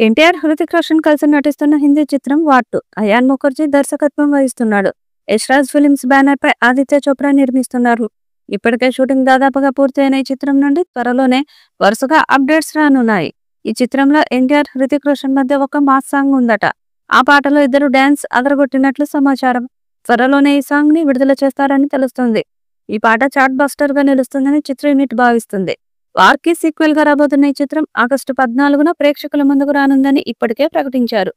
ఎన్టీఆర్, హృతిక్ రోషన్ కలిసి నటిస్తున్న హిందీ చిత్రం 'వాటు'. అయాన్ ముఖర్జీ దర్శకత్వం వహిస్తున్నాడు. యశ్రాజ్ ఫిలిమ్స్ బ్యానర్ పై ఆదిత్య చోప్రా నిర్మిస్తున్నారు. ఇప్పటికే షూటింగ్ దాదాపుగా పూర్తయిన ఈ చిత్రం నుండి త్వరలోనే వరుసగా అప్డేట్స్ రానున్నాయి. ఈ చిత్రంలో ఎన్టీఆర్, హృతిక్ రోషన్ మధ్య ఒక మాస్ సాంగ్ ఉందట. ఆ పాటలో ఇద్దరు డాన్స్ అదరగొట్టినట్లు సమాచారం. త్వరలోనే ఈ సాంగ్ ని విడుదల చేస్తారని తెలుస్తుంది. ఈ పాట చాట్ బస్టర్ గా నిలుస్తుందని చిత్ర యూనిట్ భావిస్తుంది. వార్కి సీక్వెల్ గా రాబోతున్న ఈ చిత్రం ఆగస్టు 14న ప్రేక్షకుల ముందుకు రానుందని ఇప్పటికే ప్రకటించారు.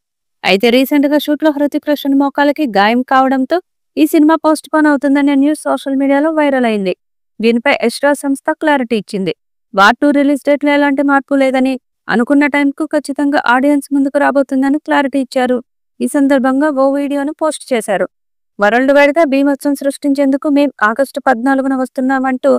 అయితే రీసెంట్ గా షూట్ లో హృతిక్ రోషన్ మోకాలకి గాయం కావడంతో ఈ సినిమా పోస్ట్ పోన్ అవుతుందనే న్యూస్ సోషల్ మీడియాలో వైరల్ అయింది. దీనిపై యశ్రాజ్ సంస్థ క్లారిటీ ఇచ్చింది. వార్ 2 రిలీజ్ డేట్ లో ఎలాంటి మార్పు లేదని, అనుకున్న టైంకు ఖచ్చితంగా ఆడియన్స్ ముందుకు రాబోతుందని క్లారిటీ ఇచ్చారు. ఈ సందర్భంగా ఓ వీడియోను పోస్ట్ చేశారు. వరల్డ్ వైడ్ గా బీభత్సం సృష్టించేందుకు మేం ఆగస్టు 14న వస్తున్నామంటూ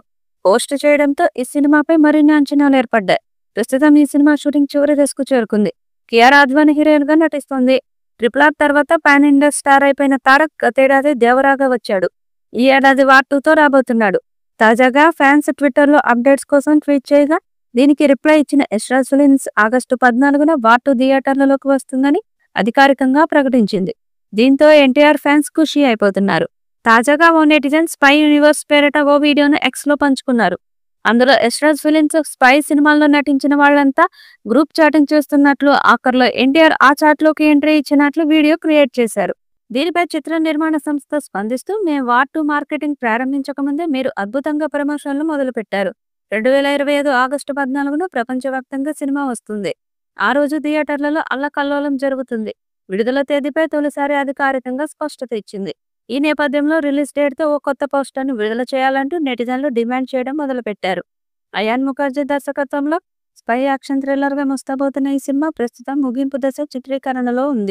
పోస్ట్ చేయడంతో ఈ సినిమాపై మరిన్ని అంచనాలు ఏర్పడ్డాయి. ప్రస్తుతం ఈ సినిమా షూటింగ్ చివరి దశకు చేరుకుంది. కియారా అద్వానీ హీరోయిన్ గా నటిస్తోంది. RRR తర్వాత పాన్ ఇండియా స్టార్ అయిపోయిన తారక్ గతేడాది దేవరాగా వచ్చాడు. ఈ ఏడాది వార్ 2తో రాబోతున్నాడు. తాజాగా ఫ్యాన్స్ ట్విట్టర్ లో అప్డేట్స్ కోసం ట్వీట్ చేయగా దీనికి రిప్లై ఇచ్చిన యశ్రాజ్ ఫిలిమ్స్ ఆగస్టు 14న వార్ 2 థియేటర్లలోకి వస్తుందని అధికారికంగా ప్రకటించింది. దీంతో ఎన్టీఆర్ ఫ్యాన్స్ ఖుషి అయిపోతున్నారు. తాజాగా ఓ నెటిజన్ స్పై యూనివర్స్ పేరిట ఓ వీడియోను ఎక్స్ లో పంచుకున్నారు. అందులో యశ్రాజ్ ఫిలిమ్స్ స్పై సినిమాల్లో నటించిన వాళ్ళంతా గ్రూప్ చాటింగ్ చేస్తున్నట్లు, ఆఖర్లో ఎన్టీఆర్ ఆ చాట్లోకి ఎంట్రీ ఇచ్చినట్లు వీడియో క్రియేట్ చేశారు. దీనిపై చిత్ర నిర్మాణ సంస్థ స్పందిస్తూ, మేము వార్ 2 మార్కెటింగ్ ప్రారంభించకముందే మీరు అద్భుతంగా ప్రమోషన్లు మొదలుపెట్టారు. 2025 ఆగస్టు 14న ప్రపంచవ్యాప్తంగా సినిమా వస్తుంది. ఆ రోజు థియేటర్లలో అల్లకల్లోలం జరుగుతుంది. విడుదల తేదీపై తొలిసారి అధికారికంగా స్పష్టత ఇచ్చింది. ఈ నేపథ్యంలో రిలీజ్ డేట్తో ఓ కొత్త పోస్టర్ను విడుదల చేయాలంటూ నెటిజన్లు డిమాండ్ చేయడం మొదలుపెట్టారు. అయాన్ ముఖర్జీ దర్శకత్వంలో స్పై యాక్షన్ థ్రిల్లర్గా ముస్తాబోతున్న ఈ సినిమా ప్రస్తుతం ముగింపు దశ చిత్రీకరణలో ఉంది.